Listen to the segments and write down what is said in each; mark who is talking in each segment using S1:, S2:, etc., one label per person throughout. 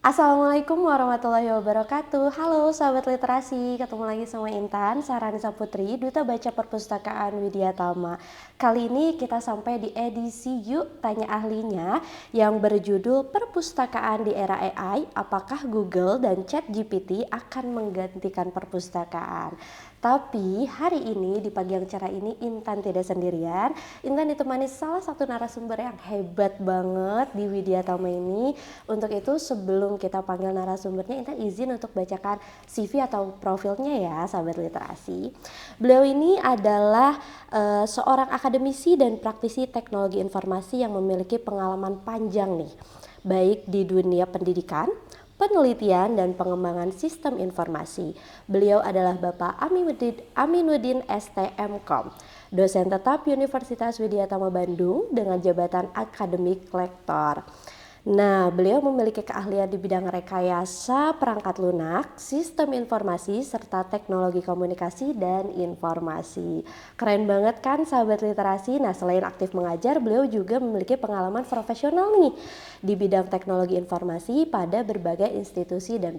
S1: Assalamualaikum warahmatullahi wabarakatuh. Halo sahabat literasi, ketemu lagi sama Intan Saranisa Putri, Duta Baca Perpustakaan Widya Tama. Kali ini kita sampai di edisi Yuk Tanya Ahlinya yang berjudul Perpustakaan di Era AI, apakah Google dan ChatGPT akan menggantikan perpustakaan? Tapi hari ini di pagi yang cerah ini Intan tidak sendirian. Intan ditemani salah satu narasumber yang hebat banget di Widya Tama ini. Untuk itu sebelum kita panggil narasumbernya, Intan izin untuk bacakan CV atau profilnya ya sahabat literasi. Beliau ini adalah seorang akademisi dan praktisi teknologi informasi yang memiliki pengalaman panjang nih, baik di dunia pendidikan, penelitian dan pengembangan sistem informasi. Beliau adalah Bapak Aminuddin STMkom, dosen tetap Universitas Widya Tama Bandung dengan jabatan akademik lektor. Nah, beliau memiliki keahlian di bidang rekayasa perangkat lunak, sistem informasi, serta teknologi komunikasi dan informasi. Keren banget kan sahabat literasi? Nah, selain aktif mengajar, beliau juga memiliki pengalaman profesional nih di bidang teknologi informasi pada berbagai institusi dan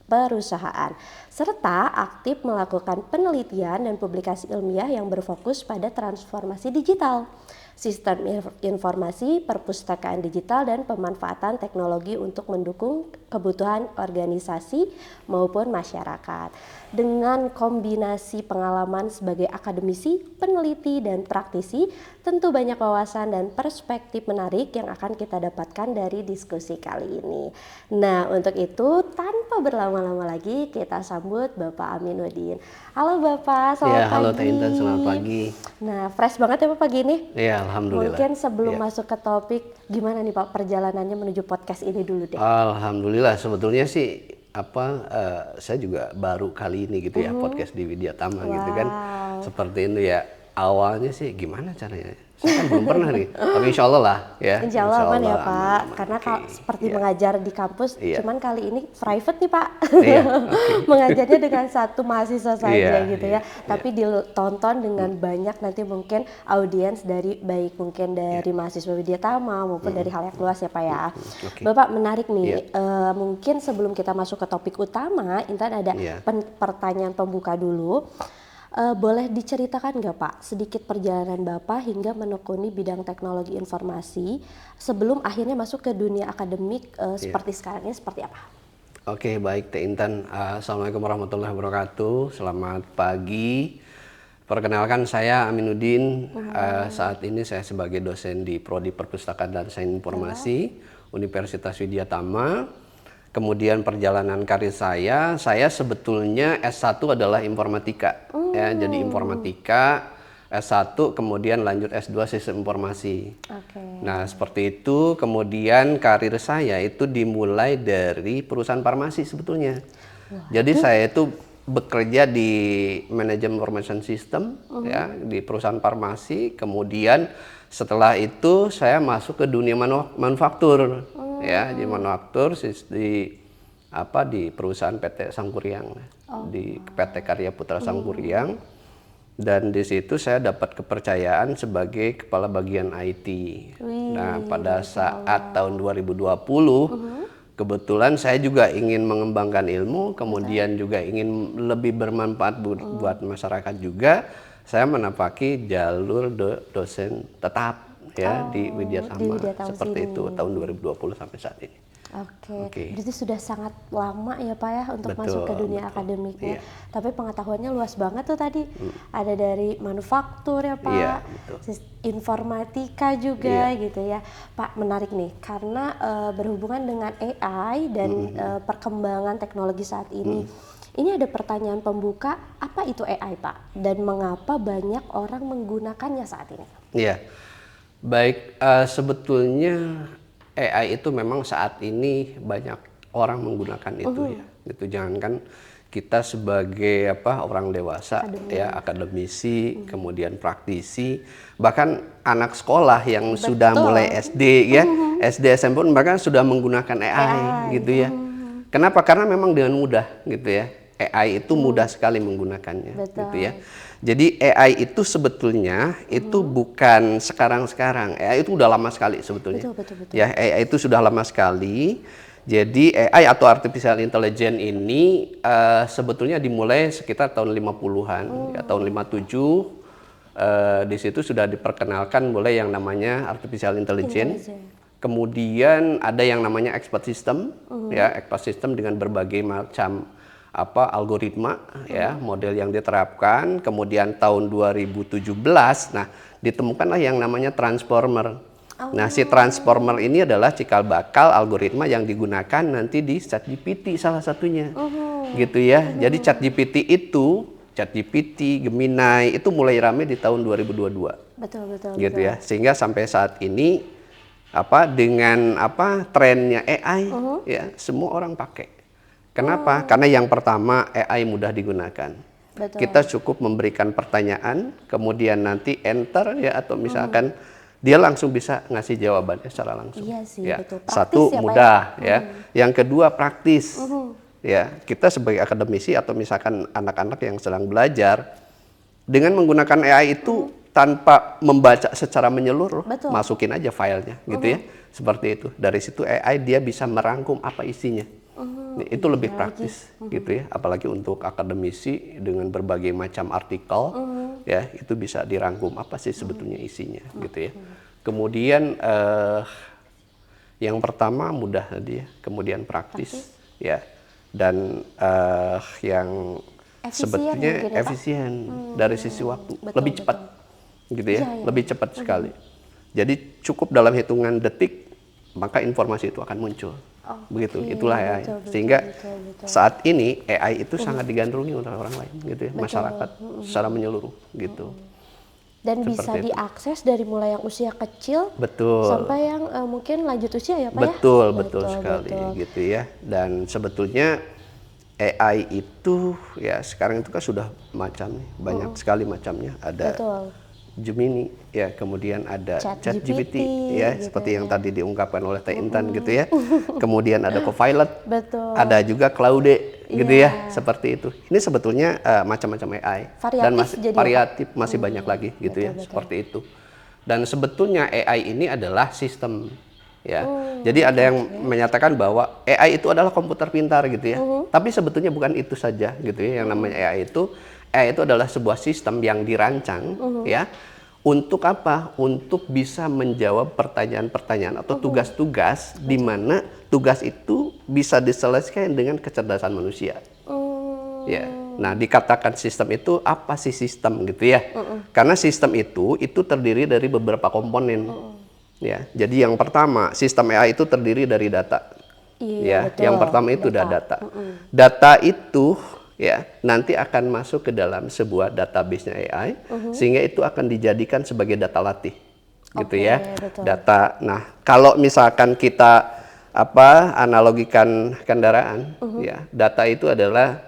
S1: perusahaan, serta aktif melakukan penelitian dan publikasi ilmiah yang berfokus pada transformasi digital, sistem informasi, perpustakaan digital, dan pemanfaatan teknologi untuk mendukung kebutuhan organisasi maupun masyarakat. Dengan kombinasi pengalaman sebagai akademisi, peneliti, dan praktisi, tentu banyak wawasan dan perspektif menarik yang akan kita dapatkan dari diskusi kali ini. Nah, untuk itu tanpa berlama-lama lagi kita sambut Bapak Aminuddin. Halo Bapak, selamat pagi.
S2: Halo Teh Intan, selamat pagi.
S1: Nah, fresh banget ya Pak pagi ini.
S2: Iya, alhamdulillah.
S1: Mungkin sebelum masuk ke topik, gimana nih Pak perjalanannya menuju podcast ini dulu deh.
S2: Alhamdulillah, sebetulnya sih saya juga baru kali ini gitu ya podcast di Widya Tama gitu kan. Seperti itu ya. Awalnya sih gimana caranya? Saya kan belum pernah nih, tapi insya Allah lah ya.
S1: Insya Allah aman ya Pak,
S2: aman.
S1: karena seperti mengajar di kampus, cuman kali ini private nih Pak. Mengajarnya dengan satu mahasiswa saja gitu ya, tapi ditonton dengan banyak nanti mungkin audiens dari baik mungkin dari mahasiswa Widya Tama maupun dari hal yang luas ya Pak ya. Bapak menarik nih, mungkin sebelum kita masuk ke topik utama, Intan ada pertanyaan pembuka dulu. Boleh diceritakan nggak Pak sedikit perjalanan Bapak hingga menekuni bidang teknologi informasi sebelum akhirnya masuk ke dunia akademik seperti sekarang ini seperti apa?
S2: Oke, baik Teh Intan. Assalamualaikum warahmatullahi wabarakatuh. Selamat pagi. Perkenalkan saya Aminuddin. Saat ini saya sebagai dosen di Prodi Perpustakaan dan Sains Informasi Universitas Widya Tama. Kemudian perjalanan karir saya sebetulnya S1 adalah informatika. Ya, jadi informatika, S1 kemudian lanjut S2 sistem informasi. Nah, seperti itu. Kemudian karir saya itu dimulai dari perusahaan farmasi sebetulnya. Jadi saya itu bekerja di manajemen information system ya, di perusahaan farmasi. Kemudian setelah itu saya masuk ke dunia manufaktur. Ya, di manufaktur di perusahaan PT Sangkuriang, di PT Karya Putra Sangkuriang, dan di situ saya dapat kepercayaan sebagai kepala bagian IT. Nah, pada saat tahun 2020 kebetulan saya juga ingin mengembangkan ilmu, kemudian juga ingin lebih bermanfaat buat masyarakat juga. Saya menapaki jalur dosen tetap ya di Widya Tama seperti itu tahun 2020 sampai saat ini.
S1: Oke. Berarti sudah sangat lama ya Pak ya untuk masuk ke dunia akademiknya. Tapi pengetahuannya luas banget tuh tadi. Ada dari manufaktur ya Pak, informatika juga gitu ya. Pak, menarik nih karena berhubungan dengan AI dan perkembangan teknologi saat ini. Ini ada pertanyaan pembuka, apa itu AI Pak? Dan mengapa banyak orang menggunakannya saat ini?
S2: Iya. Baik, sebetulnya AI itu memang saat ini banyak orang menggunakan itu ya. Itu jangankan kita sebagai orang dewasa ya, akademisi, kemudian praktisi, bahkan anak sekolah yang sudah mulai SD ya, SD SMP bahkan sudah menggunakan AI gitu ya. Kenapa? Karena memang dengan mudah gitu ya. AI itu mudah sekali menggunakannya gitu ya. Jadi AI itu sebetulnya itu bukan sekarang-sekarang. AI itu udah lama sekali sebetulnya.
S1: Betul.
S2: Ya, AI itu sudah lama sekali. Jadi AI atau artificial intelligence ini sebetulnya dimulai sekitar tahun 50-an, ya tahun 57. Di situ sudah diperkenalkan mulai yang namanya artificial intelligence. Kemudian ada yang namanya expert system, ya expert system dengan berbagai macam algoritma, ya model yang diterapkan. Kemudian tahun 2017, nah ditemukanlah yang namanya transformer. Nah, si transformer ini adalah cikal bakal algoritma yang digunakan nanti di ChatGPT salah satunya. Gitu ya. Jadi ChatGPT, Gemini itu mulai rame di tahun 2022.
S1: Betul.
S2: Gitu ya. Sehingga sampai saat ini dengan trennya AI ya semua orang pakai. Kenapa? Karena yang pertama AI mudah digunakan.
S1: Betul.
S2: Kita cukup memberikan pertanyaan, kemudian nanti enter ya atau misalkan dia langsung bisa ngasih jawabannya secara langsung.
S1: Iya sih,
S2: ya.
S1: betul. Praktis
S2: Satu
S1: ya, Pak,
S2: mudah ya. Yang kedua praktis. Ya, kita sebagai akademisi atau misalkan anak-anak yang sedang belajar dengan menggunakan AI itu tanpa membaca secara menyeluruh, masukin aja filenya gitu ya. Seperti itu. Dari situ AI dia bisa merangkum apa isinya. Itu lebih praktis gitu ya, apalagi untuk akademisi dengan berbagai macam artikel ya itu bisa dirangkum apa sih sebetulnya isinya gitu ya. Kemudian yang pertama mudah tadi ya, kemudian praktis ya, dan yang sebetulnya efisien dari sisi waktu, lebih cepat gitu ya, lebih cepat sekali. Jadi cukup dalam hitungan detik maka informasi itu akan muncul. Begitu, itulah AI. Sehingga saat ini AI itu sangat digandrungi oleh orang lain gitu ya, masyarakat secara menyeluruh gitu.
S1: Dan bisa diakses dari mulai yang usia kecil sampai yang mungkin lanjut usia ya Pak
S2: ya? Betul sekali gitu ya. Dan sebetulnya AI itu ya sekarang itu kan sudah banyak sekali macamnya. Ada Gemini ya, kemudian ada ChatGPT ya, seperti yang tadi diungkapkan oleh Teh Intan gitu ya. Kemudian ada Copilot, ada juga Claude gitu ya, seperti itu. Ini sebetulnya macam-macam AI dan masih variatif, masih banyak lagi gitu ya, seperti itu. Dan sebetulnya AI ini adalah sistem ya. Jadi ada yang menyatakan bahwa AI itu adalah komputer pintar gitu ya. Tapi sebetulnya bukan itu saja gitu ya. Yang namanya AI itu adalah sebuah sistem yang dirancang ya untuk apa? Untuk bisa menjawab pertanyaan-pertanyaan atau tugas-tugas di mana tugas itu bisa diselesaikan dengan kecerdasan manusia. Ya. Nah, dikatakan sistem itu apa sih sistem gitu ya? Karena sistem itu terdiri dari beberapa komponen. Ya. Jadi yang pertama, sistem AI itu terdiri dari data. Ya, yang pertama itu data. Data itu ya nanti akan masuk ke dalam sebuah database-nya AI sehingga itu akan dijadikan sebagai data latih gitu ya. Data. Nah, kalau misalkan kita analogikan kendaraan ya, data itu adalah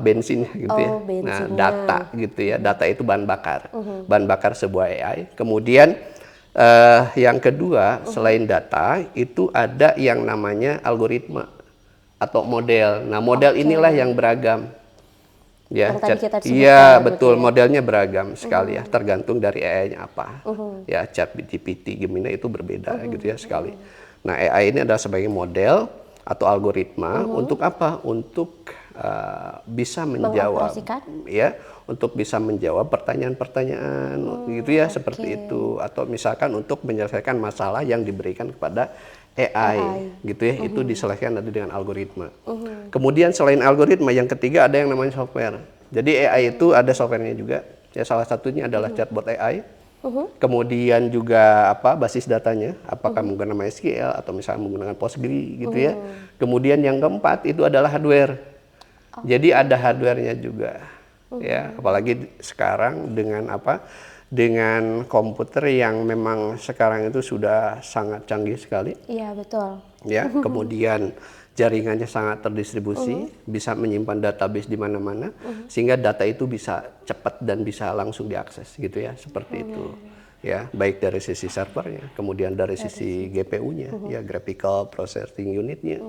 S2: bensinnya gitu ya. Nah, data gitu ya. Data itu bahan bakar. Bahan bakar sebuah AI. Kemudian yang kedua, selain data itu ada yang namanya algoritma atau model. Nah, model inilah yang beragam. Ya, iya betul, modelnya beragam sekali ya, tergantung dari AI-nya apa. Ya, ChatGPT, Gemini itu berbeda gitu ya sekali. Nah, AI ini adalah sebagai model atau algoritma untuk apa? Untuk bisa menjawab ya, untuk bisa menjawab pertanyaan-pertanyaan gitu ya, seperti itu, atau misalkan untuk menyelesaikan masalah yang diberikan kepada AI gitu ya, itu diselesaikan nanti dengan algoritma. Kemudian selain algoritma, yang ketiga ada yang namanya software. Jadi AI itu ada softwarenya juga. Ya, salah satunya adalah chatbot AI. Kemudian juga basis datanya, apakah menggunakan MySQL atau misalnya menggunakan Postgre gitu ya. Kemudian yang keempat itu adalah hardware. Jadi ada hardware-nya juga. Ya, apalagi sekarang dengan dengan komputer yang memang sekarang itu sudah sangat canggih sekali.
S1: Iya, betul.
S2: Ya, kemudian jaringannya sangat terdistribusi, bisa menyimpan database di mana-mana, sehingga data itu bisa cepat dan bisa langsung diakses gitu ya, seperti itu. Ya, baik dari sisi servernya, kemudian dari sisi GPU-nya, ya graphical processing unit-nya,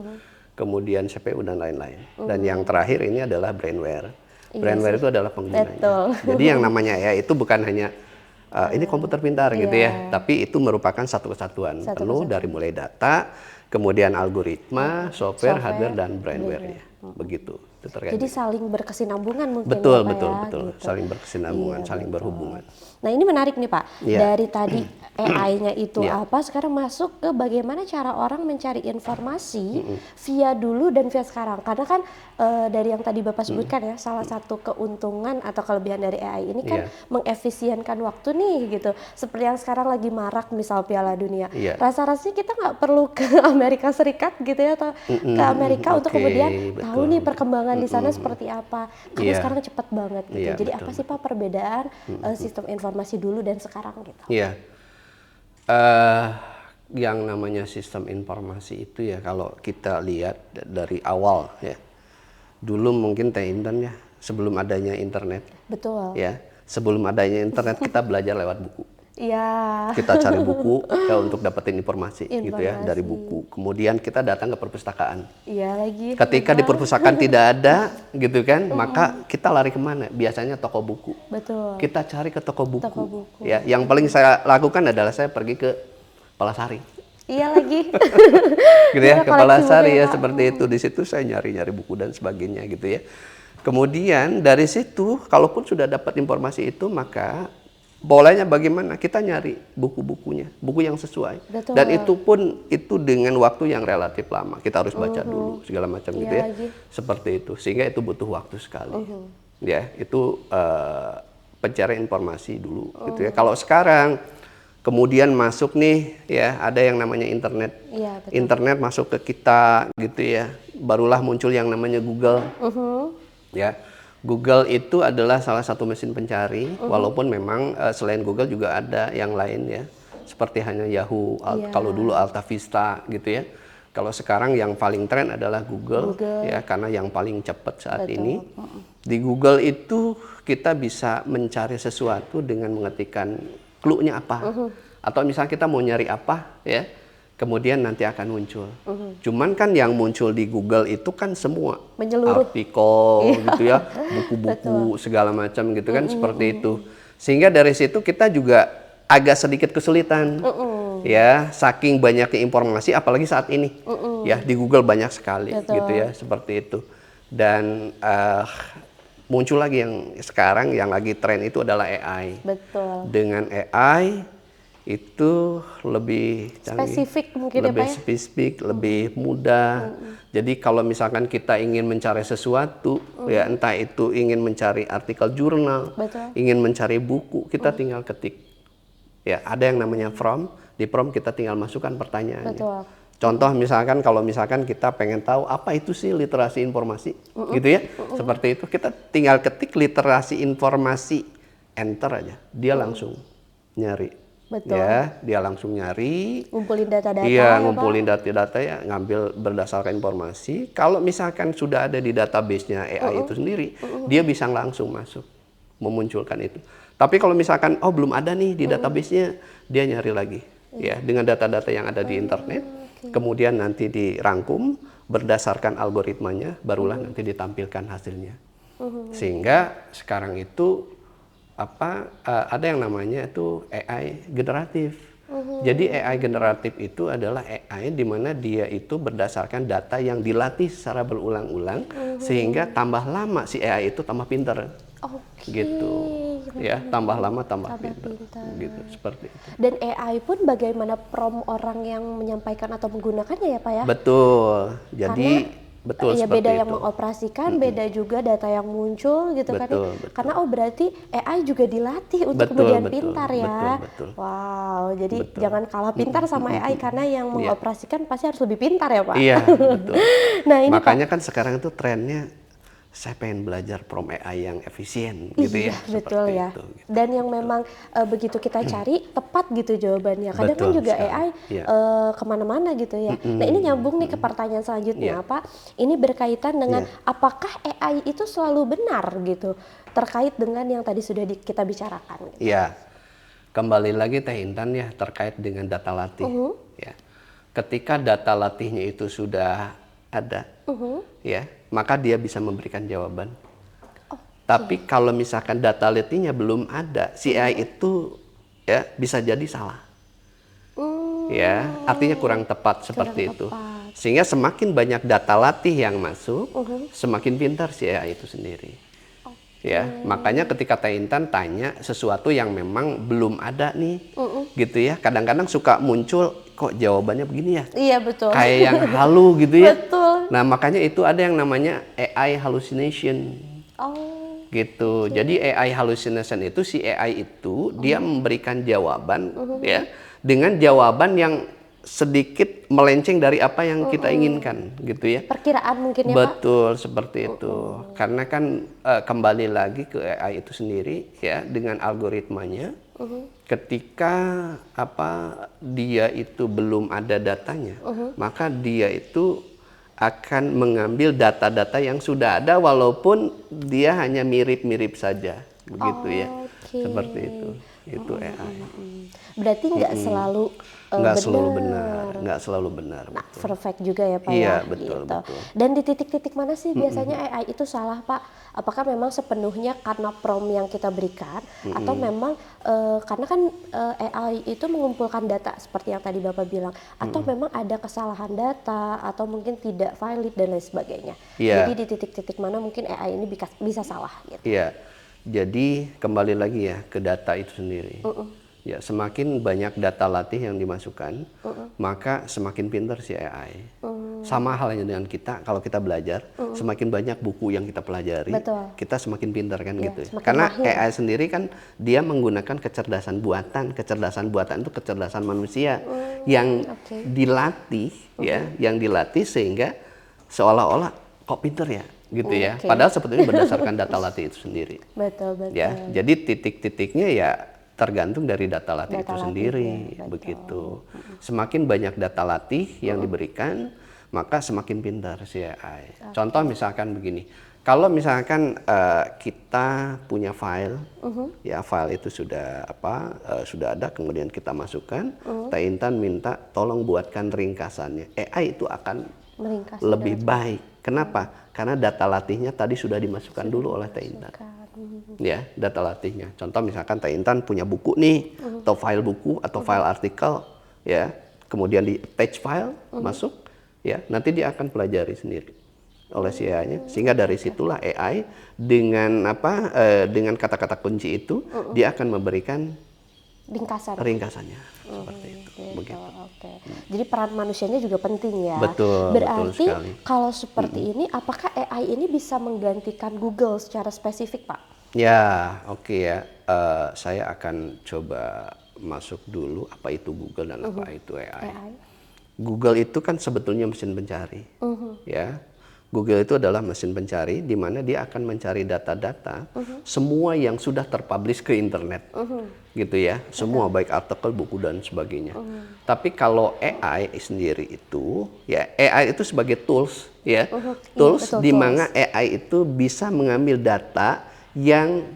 S2: kemudian CPU dan lain-lain. Dan yang terakhir ini adalah brainware. Brainware itu adalah penggunanya. Jadi yang namanya AI itu bukan hanya ini komputer pintar gitu ya. Tapi itu merupakan satu kesatuan penuh dari mulai data, kemudian algoritma, software, hardware, dan brandware-nya. Begitu. Itu terkait.
S1: Jadi saling berkesinambungan mungkin
S2: Betul,
S1: ya, Pak,
S2: betul,
S1: ya,
S2: betul.
S1: gitu.
S2: Saling berkesinambungan, saling berhubungan.
S1: Nah ini menarik nih Pak, dari tadi AI-nya itu
S2: Iya.
S1: apa, sekarang masuk ke bagaimana cara orang mencari informasi via dulu dan via sekarang. Karena kan dari yang tadi Bapak sebutkan ya, salah satu keuntungan atau kelebihan dari AI ini kan
S2: Iya.
S1: mengefisienkan waktu nih gitu. Seperti yang sekarang lagi marak misal Piala Dunia.
S2: Iya.
S1: Rasa-rasanya kita nggak perlu ke Amerika Serikat gitu ya, atau ke Amerika untuk
S2: Oke,
S1: kemudian tahu
S2: betul.
S1: nih perkembangan di sana seperti apa. Karena
S2: Iya.
S1: sekarang cepat banget gitu.
S2: Iya,
S1: Jadi
S2: betul,
S1: apa sih Pak perbedaan sistem informasi dulu dan sekarang gitu?
S2: Iya. Yang namanya sistem informasi itu ya kalau kita lihat dari awal ya. Dulu mungkin Teh Intan ya, sebelum adanya internet
S1: Betul.
S2: ya. Sebelum adanya internet kita belajar lewat buku.
S1: Iya.
S2: Kita cari buku ya untuk dapetin informasi gitu ya dari
S1: Informasi.
S2: buku. Kemudian kita datang ke perpustakaan.
S1: Iya lagi.
S2: Ketika di perpustakaan tidak ada gitu kan, maka kita lari kemana? Biasanya toko buku.
S1: Betul.
S2: Kita cari ke toko buku.
S1: Toko buku.
S2: Ya, yang paling saya lakukan adalah saya pergi ke Palasari.
S1: Iya lagi.
S2: Gitu ya,
S1: Kita
S2: ke
S1: koleksi
S2: Palasari
S1: buku ya,
S2: ya
S1: Pak.
S2: seperti itu. Di situ saya nyari-nyari buku dan sebagainya gitu ya. Kemudian dari situ kalaupun sudah dapat informasi itu maka bolehnya bagaimana? Kita nyari buku-bukunya, buku yang sesuai.
S1: Betul.
S2: Dan itu pun itu dengan waktu yang relatif lama. Kita harus baca dulu segala macam gitu ya.
S1: lagi.
S2: Seperti itu. Sehingga itu butuh waktu sekali. Ya, itu pencarian informasi dulu gitu ya. Kalau sekarang kemudian masuk nih ya, ada yang namanya internet.
S1: Iya betul.
S2: Internet masuk ke kita gitu ya. Barulah muncul yang namanya Google. Ya, Google itu adalah salah satu mesin pencari, walaupun memang selain Google juga ada yang lain ya, seperti hanya Yahoo, kalau dulu Alta Vista gitu ya. Kalau sekarang yang paling tren adalah Google. Ya, karena yang paling cepat saat ini. Di Google itu kita bisa mencari sesuatu dengan mengetikkan clue-nya apa, atau misalnya kita mau nyari apa ya. Kemudian nanti akan muncul. Cuman kan yang muncul di Google itu kan semua
S1: Menyeluruh.
S2: artikel gitu ya, buku-buku segala macam gitu kan seperti itu. Sehingga dari situ kita juga agak sedikit kesulitan. Ya, saking banyaknya informasi apalagi saat ini. Ya, di Google banyak sekali gitu ya, seperti itu. Dan muncul lagi yang sekarang yang lagi tren itu adalah AI.
S1: Betul.
S2: Dengan AI itu lebih canggih,
S1: Spesifik mungkin ya,
S2: lebih
S1: Pak ya?
S2: spesifik, lebih mudah. Jadi kalau misalkan kita ingin mencari sesuatu, ya entah itu ingin mencari artikel jurnal,
S1: Betul.
S2: ingin mencari buku, kita tinggal ketik. Ya, ada yang namanya prompt. Di prompt kita tinggal masukkan pertanyaannya.
S1: Betul.
S2: Contoh misalkan kalau misalkan kita pengen tahu apa itu sih literasi informasi, gitu ya, seperti itu kita tinggal ketik literasi informasi, enter aja, dia langsung nyari.
S1: Betul.
S2: Ya, dia langsung nyari.
S1: Ngumpulin data-data
S2: Iya,
S1: ya,
S2: ngumpulin data-data ya, ngambil berdasarkan informasi. Kalau misalkan sudah ada di database-nya AI itu sendiri, dia bisa langsung masuk, memunculkan itu. Tapi kalau misalkan, oh belum ada nih di database-nya, dia nyari lagi. Ya, dengan data-data yang ada di internet, kemudian nanti dirangkum, berdasarkan algoritmanya, barulah nanti ditampilkan hasilnya. Sehingga sekarang itu ada yang namanya itu AI generatif. Jadi AI generatif itu adalah AI di mana dia itu berdasarkan data yang dilatih secara berulang-ulang sehingga tambah lama si AI itu tambah pintar.
S1: Oke.
S2: Gitu. Ya, tambah lama tambah pintar. Gitu, seperti itu.
S1: Dan AI pun bagaimana prompt orang yang menyampaikan atau menggunakannya ya Pak ya?
S2: Betul. Jadi betul
S1: ya
S2: seperti
S1: beda yang
S2: itu.
S1: mengoperasikan, beda juga data yang muncul gitu kan ya.
S2: Betul, betul.
S1: Karena berarti AI juga dilatih untuk
S2: Betul,
S1: kemudian
S2: betul,
S1: pintar ya.
S2: betul.
S1: Wow, jadi
S2: Betul.
S1: jangan kalah pintar sama AI karena yang
S2: Iya.
S1: mengoperasikan pasti harus lebih pintar ya Pak.
S2: Iya, betul.
S1: Nah ini
S2: Makanya kan sekarang itu trennya saya pengen belajar prompt AI yang efisien gitu
S1: iya,
S2: ya.
S1: betul
S2: seperti
S1: ya.
S2: itu, gitu.
S1: Dan yang memang begitu kita cari tepat gitu jawabannya. Kadang kan
S2: Betul
S1: juga
S2: sekali,
S1: AI
S2: iya.
S1: kemana-mana gitu ya. Nah ini nyambung nih ke pertanyaan selanjutnya
S2: Iya.
S1: Pak. Ini berkaitan dengan
S2: Iya.
S1: apakah AI itu selalu benar gitu terkait dengan yang tadi sudah kita bicarakan. Gitu.
S2: Iya. Kembali lagi Teh Intan ya terkait dengan data latih. Ya. Ketika data latihnya itu sudah ada, ya, maka dia bisa memberikan jawaban. Tapi kalau misalkan data latihnya belum ada, si AI itu ya bisa jadi salah.
S1: Hmm,
S2: Ya, artinya kurang tepat seperti itu.
S1: tepat.
S2: Sehingga semakin banyak data latih yang masuk, semakin pintar si AI itu sendiri. Ya, makanya ketika Teh Intan tanya sesuatu yang memang belum ada nih, gitu ya. Kadang-kadang suka muncul kok jawabannya begini ya,
S1: Iya betul.
S2: kayak yang halu gitu ya.
S1: Betul.
S2: Nah, makanya itu ada yang namanya AI hallucination.
S1: Oh,
S2: Gitu. Jadi AI hallucination itu si AI itu dia memberikan jawaban ya dengan jawaban yang sedikit melenceng dari apa yang kita inginkan gitu ya.
S1: perkiraan mungkin ya Pak?
S2: Betul seperti itu. Karena kan kembali lagi ke AI itu sendiri ya dengan algoritmanya. Ketika dia itu belum ada datanya, maka dia itu akan mengambil data-data yang sudah ada walaupun dia hanya mirip-mirip saja begitu ya.
S1: Oke.
S2: Seperti itu AI.
S1: Berarti nggak selalu
S2: Nggak
S1: benar.
S2: selalu benar, nggak selalu benar.
S1: Nah,
S2: Betul.
S1: perfect juga ya Pak
S2: Iya,
S1: ya,
S2: betul,
S1: gitu.
S2: betul.
S1: Dan di titik-titik mana sih biasanya AI itu salah Pak? Apakah memang sepenuhnya karena prompt yang kita berikan, atau memang karena kan AI itu mengumpulkan data seperti yang tadi Bapak bilang, atau memang ada kesalahan data, atau mungkin tidak valid dan lain sebagainya.
S2: Iya.
S1: Jadi di titik-titik mana mungkin AI ini bisa salah gitu.
S2: Iya, jadi kembali lagi ya ke data itu sendiri. Ya, semakin banyak data latih yang dimasukkan, maka semakin pintar si AI. Sama halnya dengan kita, kalau kita belajar, semakin banyak buku yang kita pelajari,
S1: Betul.
S2: kita semakin pintar kan
S1: Iya,
S2: gitu.
S1: semakin
S2: Karena
S1: mahir.
S2: AI sendiri kan dia menggunakan kecerdasan buatan itu kecerdasan manusia yang
S1: oke.
S2: dilatih, ya, yang dilatih sehingga seolah-olah kok pintar ya, gitu ya.
S1: Oke.
S2: Padahal sebetulnya berdasarkan data latih itu sendiri.
S1: Betul, betul.
S2: Ya, jadi titik-titiknya ya tergantung dari data latih
S1: Data
S2: itu
S1: latih,
S2: sendiri,
S1: ya, betul.
S2: begitu. Semakin banyak data latih yang diberikan, maka semakin pintar si AI. Contoh misalkan begini, kalau misalkan kita punya file, ya file itu sudah sudah ada, kemudian kita masukkan, Teh Intan minta tolong buatkan ringkasannya, AI itu akan
S1: Meringkas
S2: lebih baik. Kenapa? Karena data latihnya tadi sudah dimasukkan dulu oleh Teh Intan. Ya, data latihnya. Contoh misalkan Teh Intan punya buku nih, atau file buku atau file artikel, ya. Kemudian di attach file masuk, ya. Nanti dia akan pelajari sendiri oleh si AI-nya. Sehingga dari situlah AI dengan dengan kata-kata kunci itu dia akan memberikan ringkasannya. Seperti itu. Begitu.
S1: Oke. Jadi peran manusianya juga penting ya.
S2: Betul,
S1: Berarti
S2: betul sekali.
S1: kalau seperti ini, apakah AI ini bisa menggantikan Google secara spesifik, Pak?
S2: Ya, oke ya. Saya akan coba masuk dulu apa itu Google dan apa itu AI.
S1: AI.
S2: Google itu kan sebetulnya mesin pencari, ya. Google itu adalah mesin pencari di mana dia akan mencari data-data semua yang sudah terpublish ke internet, gitu ya. Semua baik artikel, buku dan sebagainya. Tapi kalau AI sendiri itu, ya AI itu sebagai tools, ya, tools
S1: betul,
S2: di
S1: tools.
S2: mana AI itu bisa mengambil data yang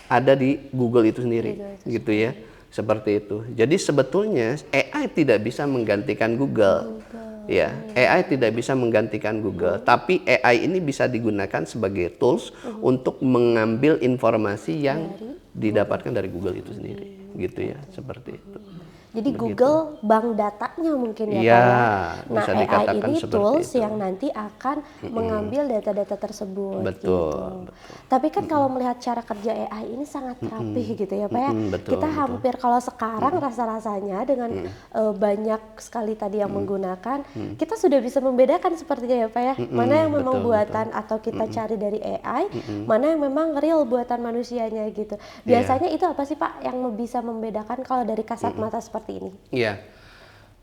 S2: ada di Google itu sendiri, gitu ya. Seperti itu. Jadi sebetulnya AI tidak bisa menggantikan Google. Ya, AI tidak bisa menggantikan Google, tapi AI ini bisa digunakan sebagai tools untuk mengambil informasi yang didapatkan dari Google itu sendiri, gitu ya, seperti itu.
S1: Jadi Google bank datanya mungkin ya,
S2: Iya,
S1: Pak ya. Nah,
S2: bisa
S1: AI
S2: dikatakan
S1: ini
S2: seperti
S1: tools
S2: itu.
S1: yang nanti akan mengambil data-data tersebut.
S2: Betul,
S1: Gitu.
S2: betul.
S1: Tapi kan kalau melihat cara kerja AI ini sangat rapih gitu ya, Pak ya.
S2: Betul,
S1: Kita
S2: betul.
S1: hampir kalau sekarang rasa-rasanya dengan banyak sekali tadi yang menggunakan, kita sudah bisa membedakan sepertinya ya, Pak ya. Mana yang memang
S2: betul,
S1: buatan atau kita cari dari AI, mana yang memang real buatan manusianya gitu. Biasanya itu apa sih, Pak, yang bisa membedakan kalau dari kasat mata seperti ini?
S2: Iya.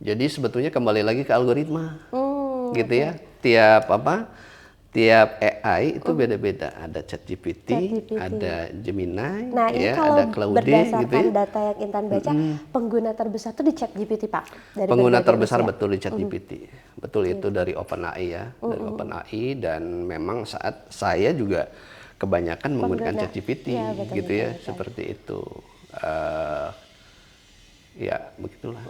S2: Jadi sebetulnya kembali lagi ke algoritma, gitu
S1: Oke.
S2: ya. Tiap AI itu beda-beda. Ada ChatGPT,
S1: ChatGPT.
S2: ada Gemini,
S1: Nah, ini
S2: ya,
S1: kalau
S2: ada Claude,
S1: berdasarkan
S2: gitu ya.
S1: data yang Intan baca, pengguna terbesar tuh di ChatGPT, Pak. Dari
S2: Pengguna
S1: berbagai
S2: terbesar
S1: usia.
S2: betul di ChatGPT. Betul itu dari OpenAI ya, dari OpenAI, dan memang saat saya juga kebanyakan menggunakan
S1: Pengguna.
S2: ChatGPT,
S1: Iya, betul,
S2: gitu ya,
S1: betul.
S2: seperti itu. ya begitulah.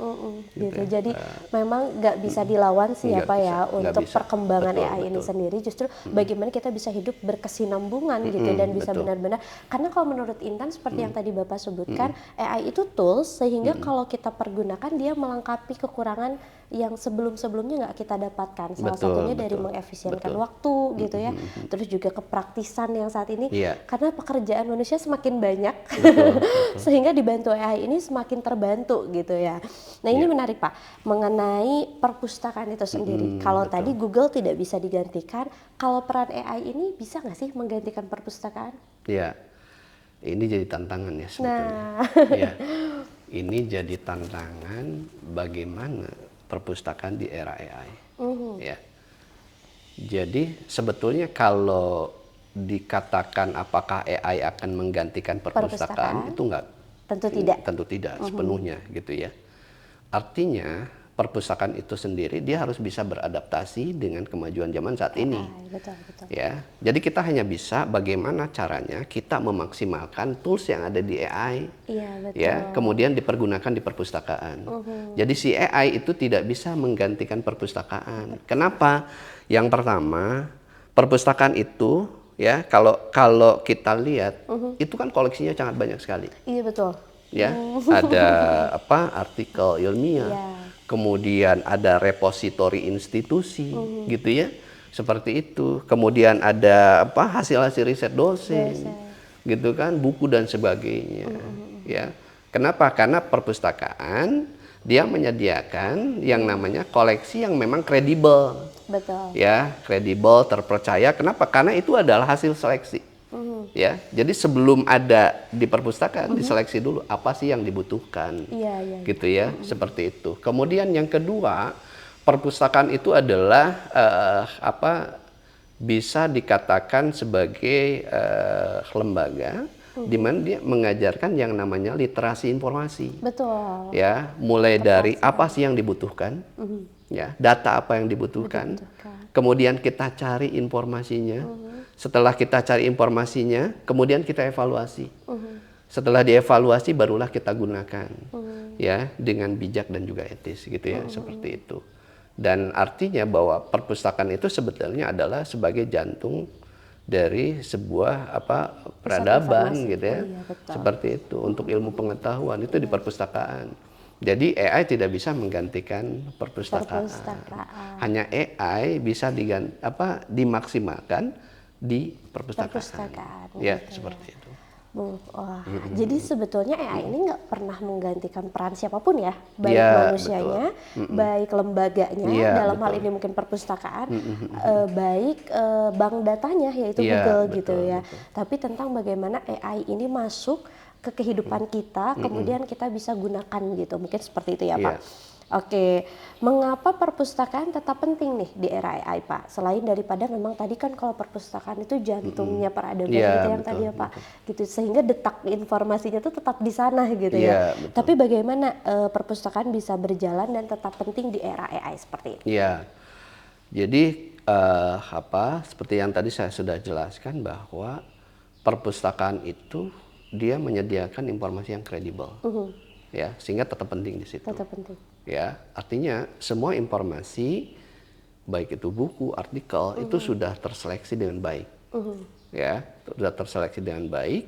S1: Gitu. Jadi memang nggak bisa dilawan sih ya
S2: Nggak
S1: Pak
S2: bisa,
S1: ya
S2: nggak
S1: untuk
S2: bisa.
S1: perkembangan
S2: Betul,
S1: AI ini
S2: betul.
S1: sendiri. Justru bagaimana kita bisa hidup berkesinambungan gitu dan bisa
S2: Betul.
S1: benar-benar. Karena kalau menurut Intan seperti yang tadi Bapak sebutkan, AI itu tools sehingga kalau kita pergunakan dia melengkapi kekurangan yang sebelum-sebelumnya nggak kita dapatkan. Salah
S2: Betul,
S1: satunya dari
S2: betul,
S1: mengefisienkan
S2: betul.
S1: waktu gitu ya. Terus juga kepraktisan yang saat ini
S2: Iya.
S1: karena pekerjaan manusia semakin banyak
S2: Betul, betul.
S1: sehingga dibantu AI ini semakin terbantu gitu ya. Nah ini
S2: Iya.
S1: menarik Pak, mengenai perpustakaan itu sendiri. Kalau
S2: betul.
S1: tadi Google tidak bisa digantikan, kalau peran AI ini bisa nggak sih menggantikan perpustakaan?
S2: Ya, ini jadi tantangan ya sebetulnya.
S1: Nah,
S2: Ya, ini jadi tantangan bagaimana perpustakaan di era AI. Ya, jadi sebetulnya kalau dikatakan apakah AI akan menggantikan perpustakaan,
S1: Perpustakaan?
S2: itu enggak,
S1: tentu tidak.
S2: sepenuhnya gitu ya. Artinya perpustakaan itu sendiri dia harus bisa beradaptasi dengan kemajuan zaman saat ini.
S1: AI, betul, betul.
S2: Ya, jadi kita hanya bisa bagaimana caranya kita memaksimalkan tools yang ada di AI,
S1: Iya, betul.
S2: ya, kemudian dipergunakan di perpustakaan. Jadi si AI itu tidak bisa menggantikan perpustakaan. Kenapa? Yang pertama, perpustakaan itu, ya, kalau kita lihat, itu kan koleksinya sangat banyak sekali.
S1: Iya, betul.
S2: Ya, ada artikel ilmiah,
S1: Iya.
S2: kemudian ada repositori institusi, gitu ya, seperti itu. Kemudian ada hasil-hasil riset dosen, gitu kan, buku dan sebagainya, ya. Kenapa? Karena perpustakaan dia menyediakan yang namanya koleksi yang memang kredibel,
S1: Betul.
S2: ya, kredibel, terpercaya. Kenapa? Karena itu adalah hasil seleksi. Ya, jadi sebelum ada di perpustakaan diseleksi dulu apa sih yang dibutuhkan,
S1: Iya.
S2: gitu ya, seperti itu. Kemudian yang kedua, perpustakaan itu adalah bisa dikatakan sebagai lembaga di mana dia mengajarkan yang namanya literasi informasi.
S1: Betul.
S2: Ya, mulai dari apa sih yang dibutuhkan, ya, data apa yang dibutuhkan, kemudian kita cari informasinya. Setelah kita cari informasinya, kemudian kita evaluasi. Setelah dievaluasi, barulah kita gunakan, ya, dengan bijak dan juga etis, gitu ya, seperti itu. Dan artinya bahwa perpustakaan itu sebetulnya adalah sebagai jantung dari sebuah peradaban, gitu ya, seperti itu. Untuk ilmu pengetahuan itu di perpustakaan. Jadi AI tidak bisa menggantikan perpustakaan. Hanya AI bisa dimaksimalkan di perpustakaan. Ya, seperti itu.
S1: Wah, jadi sebetulnya AI ini nggak pernah menggantikan peran siapapun ya, baik
S2: Ya,
S1: manusianya, baik lembaganya,
S2: Ya,
S1: dalam hal
S2: betul.
S1: ini mungkin perpustakaan, baik bank datanya yaitu
S2: Ya,
S1: Google
S2: betul,
S1: gitu ya.
S2: betul.
S1: Tapi tentang bagaimana AI ini masuk ke kehidupan kita, kemudian kita bisa gunakan gitu, mungkin seperti itu ya Pak.
S2: Iya.
S1: Oke, mengapa perpustakaan tetap penting nih di era AI Pak? Selain daripada memang tadi kan kalau perpustakaan itu jantungnya peradaban
S2: Iya,
S1: gitu yang
S2: betul,
S1: tadi ya Pak, gitu sehingga detak informasinya tuh tetap di sana gitu ya.
S2: Iya, betul.
S1: Tapi bagaimana perpustakaan bisa berjalan dan tetap penting di era AI seperti ini?
S2: Iya. Jadi seperti yang tadi saya sudah jelaskan bahwa perpustakaan itu dia menyediakan informasi yang kredibel, ya, sehingga tetap penting di situ.
S1: Tetap penting.
S2: Ya, artinya semua informasi baik itu buku, artikel itu sudah terseleksi dengan baik, ya, sudah terseleksi dengan baik.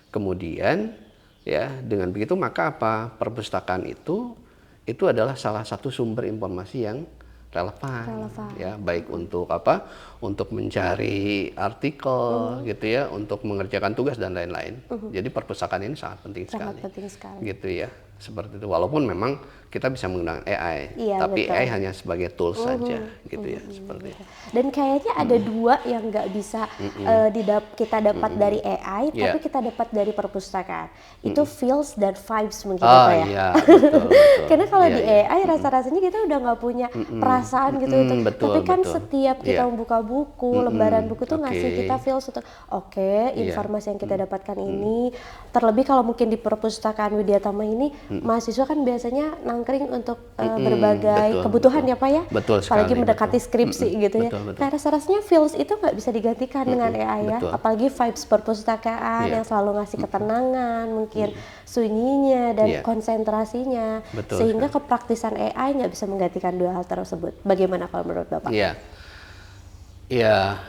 S2: Kemudian, ya, dengan begitu maka perpustakaan itu adalah salah satu sumber informasi yang relevan. Ya, baik untuk untuk mencari artikel, gitu ya, untuk mengerjakan tugas dan lain-lain. Jadi perpustakaan ini sangat penting
S1: Sangat
S2: sekali.
S1: penting sekali.
S2: Gitu ya, seperti itu. Walaupun memang kita bisa menggunakan AI,
S1: Iya,
S2: tapi
S1: betul.
S2: AI hanya sebagai tools saja, gitu ya, seperti itu.
S1: Dan kayaknya ada dua yang nggak bisa kita dapat dari AI, tapi kita dapat dari perpustakaan. Itu feels dan vibes mungkin ya Pak ya.
S2: Iya, betul, betul.
S1: Karena kalau
S2: Iya,
S1: di
S2: iya.
S1: AI rasa-rasanya kita udah nggak punya perasaan gitu.
S2: Betul,
S1: Tapi kan
S2: betul.
S1: setiap kita
S2: Iya.
S1: membuka buku, lembaran buku tuh ngasih
S2: Oke.
S1: kita feels untuk informasi yang kita dapatkan ini. Terlebih kalau mungkin di perpustakaan Widyatama ini mahasiswa kan biasanya nangkring untuk berbagai
S2: betul,
S1: kebutuhan
S2: betul.
S1: ya Pak ya,
S2: Betul
S1: apalagi
S2: sekali,
S1: mendekati
S2: betul.
S1: skripsi gitu ya.
S2: Betul, betul.
S1: Nah rasa-rasanya feels itu nggak bisa digantikan dengan AI ya,
S2: betul.
S1: apalagi vibes perpustakaan
S2: Iya.
S1: yang selalu ngasih ketenangan, mungkin sunyinya dan
S2: Iya.
S1: konsentrasinya,
S2: Betul
S1: sehingga kepraktisan AI nggak bisa menggantikan dua hal tersebut. Bagaimana kalau menurut Bapak?
S2: Iya. Ya,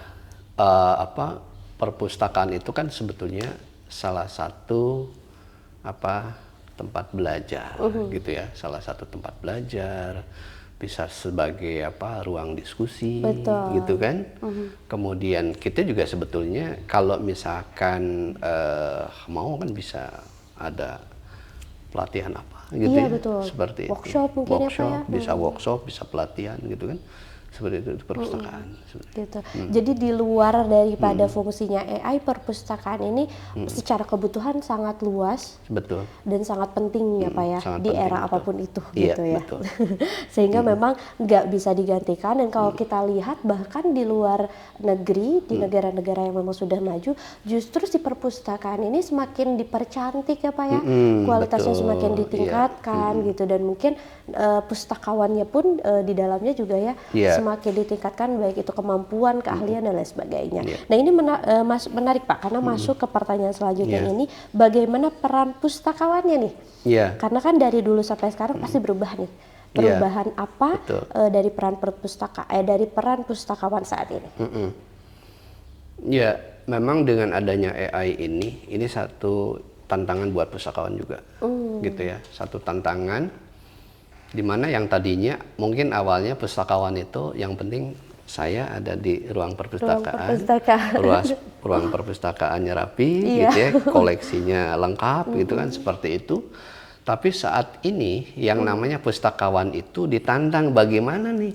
S2: perpustakaan itu kan sebetulnya salah satu tempat belajar, gitu ya, salah satu tempat belajar, bisa sebagai ruang diskusi,
S1: Betul.
S2: gitu kan. Kemudian kita juga sebetulnya kalau misalkan mau kan bisa ada pelatihan apa, gitu
S1: Iya,
S2: ya,
S1: betul.
S2: seperti
S1: Workshop
S2: itu.
S1: mungkin ya, Pak ya?
S2: Bisa workshop, bisa pelatihan, gitu kan. Seperti itu perpustakaan.
S1: Gitu. Jadi di luar daripada fungsinya AI, perpustakaan ini secara kebutuhan sangat luas
S2: Betul.
S1: dan sangat penting ya Pak ya,
S2: sangat
S1: di
S2: penting,
S1: era
S2: betul.
S1: apapun itu
S2: Iya,
S1: gitu ya.
S2: betul.
S1: Sehingga memang nggak bisa digantikan, dan kalau kita lihat bahkan di luar negeri, di negara-negara yang memang sudah maju, justru si perpustakaan ini semakin dipercantik ya Pak ya, kualitasnya
S2: betul,
S1: semakin
S2: iya.
S1: ditingkatkan gitu, dan mungkin pustakawannya pun di dalamnya juga ya
S2: Iya.
S1: semakin ditingkatkan, baik itu kemampuan, keahlian dan lain sebagainya.
S2: Iya.
S1: Nah ini menarik Pak, karena masuk ke pertanyaan selanjutnya
S2: Iya.
S1: ini, bagaimana peran pustakawannya nih?
S2: Iya.
S1: Karena kan dari dulu sampai sekarang pasti berubah nih. Perubahan apa
S2: betul.
S1: dari peran pustakawan saat ini?
S2: Ya, memang dengan adanya AI ini satu tantangan buat pustakawan juga, gitu ya. Satu tantangan di mana yang tadinya mungkin awalnya pustakawan itu yang penting saya ada di ruang perpustakaan, ruang perpustakaannya rapi, gitu ya, koleksinya lengkap, gitu kan, seperti itu. Tapi saat ini yang namanya pustakawan itu ditantang bagaimana nih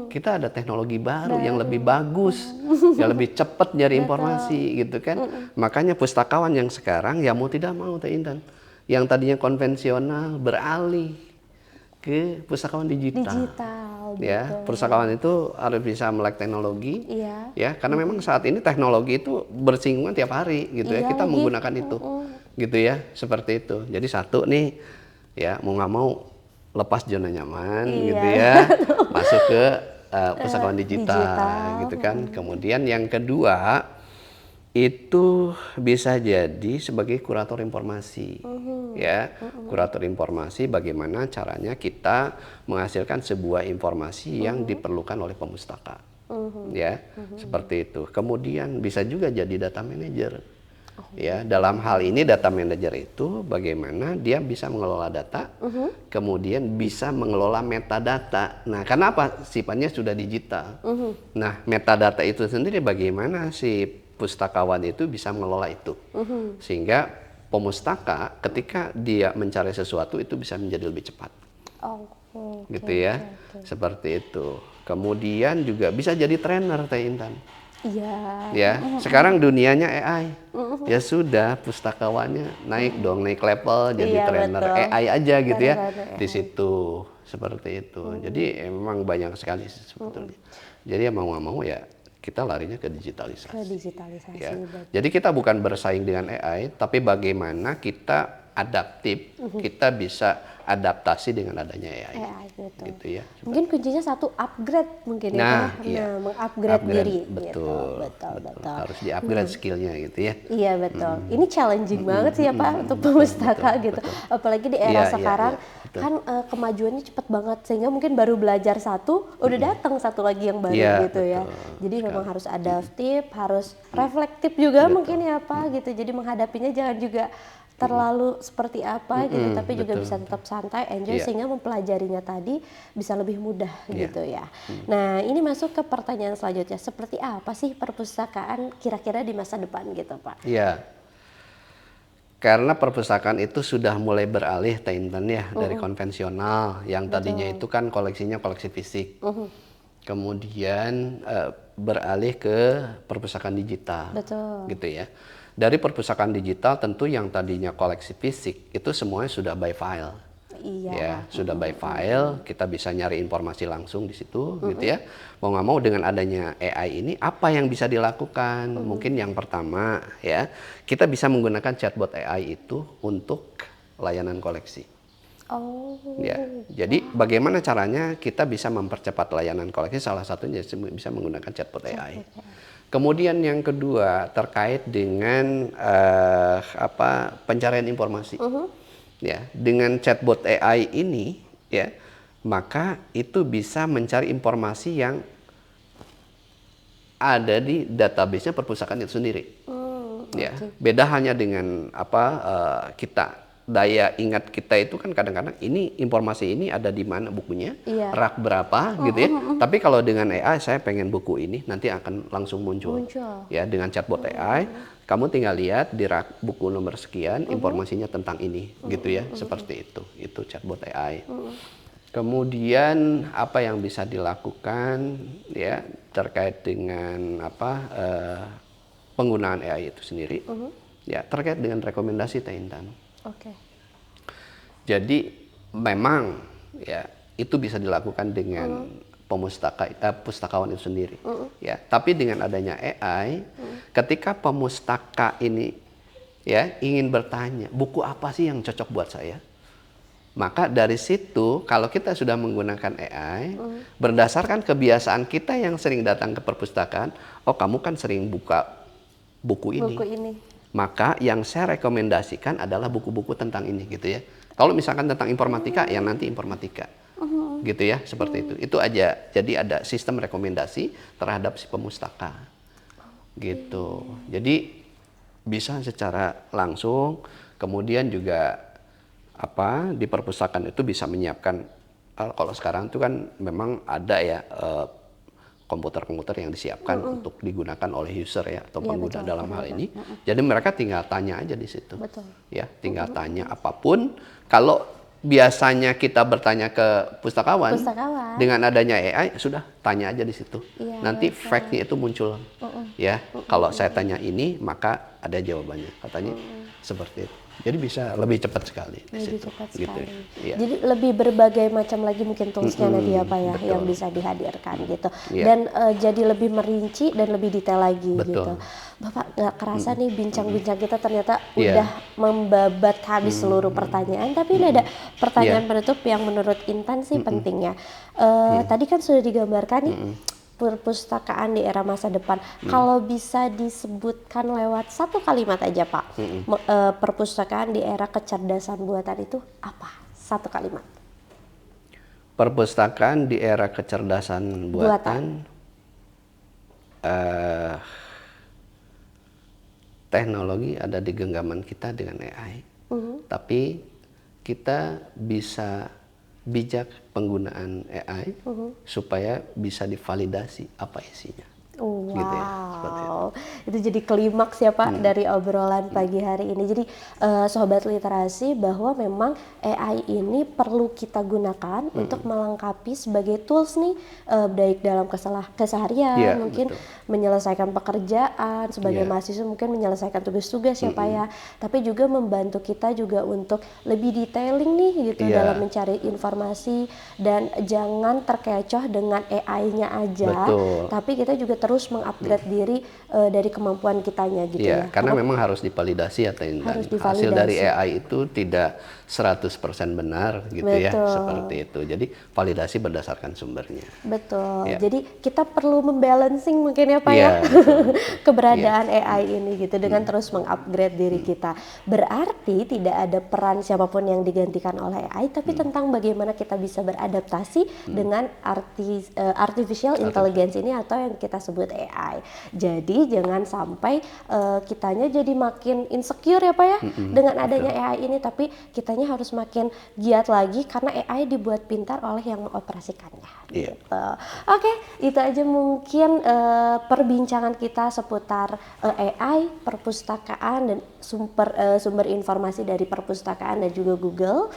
S2: kita ada teknologi baru yang lebih bagus, yang lebih cepat nyari informasi, gitu kan. Makanya pustakawan yang sekarang ya mau tidak mau Teh Intan, yang tadinya konvensional beralih ke pustakawan digital. Ya,
S1: betul.
S2: pustakawan itu harus bisa melek teknologi,
S1: Iya.
S2: ya, karena memang saat ini teknologi itu bersinggungan tiap hari, gitu ya,
S1: Iya
S2: kita
S1: lagi.
S2: menggunakan itu, gitu ya, seperti itu. Jadi satu nih, ya, mau nggak mau lepas zona nyaman, gitu ya, masuk ke pustakawan digital, gitu kan. Kemudian yang kedua itu bisa jadi sebagai kurator informasi, ya, kurator informasi bagaimana caranya kita menghasilkan sebuah informasi yang diperlukan oleh pemustaka, ya, seperti itu. Kemudian bisa juga jadi data manager, ya. Dalam hal ini data manager itu bagaimana dia bisa mengelola data, kemudian bisa mengelola metadata. Nah, kenapa sifatnya sudah digital? Nah, metadata itu sendiri bagaimana si pustakawan itu bisa mengelola itu, sehingga pemustaka ketika dia mencari sesuatu itu bisa menjadi lebih cepat, gitu ya, seperti itu. Kemudian juga bisa jadi trainer Teh Intan.
S1: Iya.
S2: Ya, sekarang dunianya AI. Ya sudah, pustakawannya naik dong, naik level jadi
S1: Iya,
S2: trainer
S1: betul.
S2: AI aja gitu ya.
S1: Trainer AI.
S2: Di situ seperti itu. Jadi memang banyak sekali sebetulnya. Jadi ya mau nggak mau ya kita larinya ke digitalisasi.
S1: Ke digitalisasi,
S2: Ya.
S1: betul.
S2: Jadi kita bukan bersaing dengan AI, tapi bagaimana kita adaptif, kita bisa adaptasi dengan adanya AI.
S1: AI, betul.
S2: Gitu ya.
S1: Mungkin kuncinya satu, upgrade mungkin ya
S2: Nah,
S1: Pak.
S2: iya.
S1: Mengupgrade diri.
S2: Betul,
S1: Gitu. Betul.
S2: Harus di-upgrade skillnya gitu ya.
S1: Iya betul. Ini challenging banget sih ya Pak untuk pemustaka gitu. Apalagi di era
S2: Iya, iya,
S1: sekarang
S2: iya, betul.
S1: kan kemajuannya cepet banget, sehingga mungkin baru belajar satu udah datang satu lagi yang baru
S2: Iya,
S1: gitu ya.
S2: betul
S1: Jadi memang harus adaptif, harus reflektif juga mungkin ya Pak gitu. Jadi menghadapinya jangan juga terlalu seperti apa gitu, tapi juga
S2: betul.
S1: bisa tetap santai, enjoy,
S2: Iya.
S1: sehingga mempelajarinya tadi bisa lebih mudah
S2: Iya.
S1: gitu ya. Nah ini masuk ke pertanyaan selanjutnya, seperti apa sih perpustakaan kira-kira di masa depan gitu Pak?
S2: Iya. Karena perpustakaan itu sudah mulai beralih Teh Intan ya dari konvensional yang tadinya itu kan koleksinya koleksi fisik. Kemudian beralih ke perpustakaan digital.
S1: Betul.
S2: Gitu ya. Dari perpustakaan digital tentu yang tadinya koleksi fisik itu semuanya sudah by file.
S1: Iya.
S2: Ya, sudah by file, kita bisa nyari informasi langsung di situ, gitu ya. Mau nggak mau dengan adanya AI ini, apa yang bisa dilakukan? Mungkin yang pertama, ya, kita bisa menggunakan chatbot AI itu untuk layanan koleksi.
S1: Oh,
S2: Ya, jadi bagaimana caranya kita bisa mempercepat layanan koleksi? Salah satunya bisa menggunakan chatbot AI. Kemudian yang kedua terkait dengan pencarian informasi. Ya, dengan chatbot AI ini, ya, maka itu bisa mencari informasi yang ada di database-nya perpustakaan itu sendiri. Ya, beda hanya dengan kita daya ingat kita itu kan kadang-kadang ini informasi ini ada di mana bukunya,
S1: Iya.
S2: rak berapa gitu ya. Tapi kalau dengan AI saya pengen buku ini nanti akan langsung muncul. Ya, dengan chatbot AI kamu tinggal lihat di rak buku nomor sekian informasinya tentang ini gitu ya, seperti itu. Itu chatbot AI. Kemudian apa yang bisa dilakukan ya terkait dengan penggunaan AI itu sendiri, ya terkait dengan rekomendasi Teh Intan.
S1: Oke.
S2: Jadi memang ya itu bisa dilakukan dengan pustakawan itu sendiri, ya. Tapi dengan adanya AI, ketika pemustaka ini ya ingin bertanya buku apa sih yang cocok buat saya, maka dari situ kalau kita sudah menggunakan AI, berdasarkan kebiasaan kita yang sering datang ke perpustakaan, oh kamu kan sering buka buku ini. Maka yang saya rekomendasikan adalah buku-buku tentang ini gitu ya. Kalau misalkan tentang informatika, ya nanti informatika. Gitu ya, seperti itu. Itu aja. Jadi ada sistem rekomendasi terhadap si pemustaka. Gitu. Jadi bisa secara langsung, kemudian juga di perpustakaan itu bisa menyiapkan, kalau sekarang itu kan memang ada ya komputer-komputer yang disiapkan untuk digunakan oleh user ya atau pengguna dalam hal ini. Jadi mereka tinggal tanya aja di situ. Ya, tinggal tanya apapun. Kalau biasanya kita bertanya ke pustakawan, dengan adanya AI sudah tanya aja di situ. Nanti fact-nya itu muncul. Ya, kalau saya tanya ini maka ada jawabannya. Katanya seperti itu. Jadi bisa lebih cepat sekali di situ. Gitu. Ya.
S1: Jadi lebih berbagai macam lagi mungkin toolsnya nanti ya Pak ya, yang bisa dihadirkan gitu. Dan jadi lebih merinci dan lebih detail lagi gitu. Bapak nggak kerasa nih bincang-bincang kita ternyata udah membabat habis seluruh pertanyaan, tapi ini ada pertanyaan penutup yang menurut Intan sih penting ya. Tadi kan sudah digambarkan nih perpustakaan di era masa depan. Kalau bisa disebutkan lewat satu kalimat aja Pak, perpustakaan di era kecerdasan buatan itu apa? Satu kalimat.
S2: Perpustakaan di era kecerdasan buatan. Teknologi ada di genggaman kita dengan AI, tapi kita bisa bijak penggunaan AI supaya bisa divalidasi apa isinya.
S1: Wow,
S2: gitu ya,
S1: itu jadi klimaks ya Pak dari obrolan pagi hari ini. Jadi Sobat Literasi, bahwa memang AI ini perlu kita gunakan untuk melengkapi sebagai tools nih, baik dalam keseharian, mungkin menyelesaikan pekerjaan, sebagai mahasiswa mungkin menyelesaikan tugas-tugas ya Pak ya. Tapi juga membantu kita juga untuk lebih detailing nih gitu dalam mencari informasi, dan jangan terkecoh dengan AI-nya aja. Tapi kita juga terus mengupgrade diri dari kemampuan kitanya gitu ya.
S2: Karena memang harus divalidasi ya Teh Intan. Hasil dari AI itu tidak 100% benar gitu ya, seperti itu. Jadi validasi berdasarkan sumbernya.
S1: Jadi kita perlu membalancing mungkin ya Pak ya, keberadaan AI ini gitu dengan terus mengupgrade diri kita. Berarti tidak ada peran siapapun yang digantikan oleh AI, tapi tentang bagaimana kita bisa beradaptasi dengan artificial intelligence ini atau yang kita sebut AI. Jadi jangan sampai kitanya jadi makin insecure ya Pak ya dengan adanya AI ini, tapi kitanya harus makin giat lagi karena AI dibuat pintar oleh yang mengoperasikannya. Gitu. Oke, itu aja mungkin perbincangan kita seputar AI, perpustakaan dan sumber informasi dari perpustakaan dan juga Google.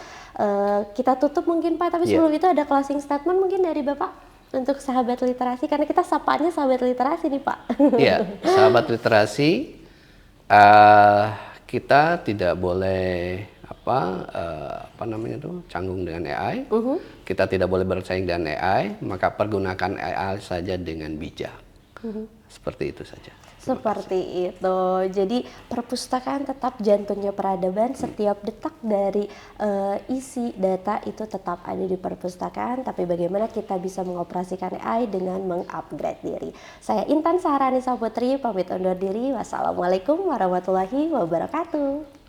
S1: Kita tutup mungkin Pak, tapi sebelum itu ada closing statement mungkin dari Bapak untuk sahabat literasi, karena kita sapaannya sahabat literasi nih Pak.
S2: Iya, sahabat literasi, kita tidak boleh canggung dengan AI. Kita tidak boleh bersaing dengan AI, maka pergunakan AI saja dengan bijak. Seperti itu saja.
S1: Seperti itu. Jadi perpustakaan tetap jantungnya peradaban. Setiap detak dari isi data itu tetap ada di perpustakaan. Tapi bagaimana kita bisa mengoperasikan AI dengan mengupgrade diri. Saya Intan Saharanisa Putri pamit undur diri. Wassalamualaikum warahmatullahi wabarakatuh.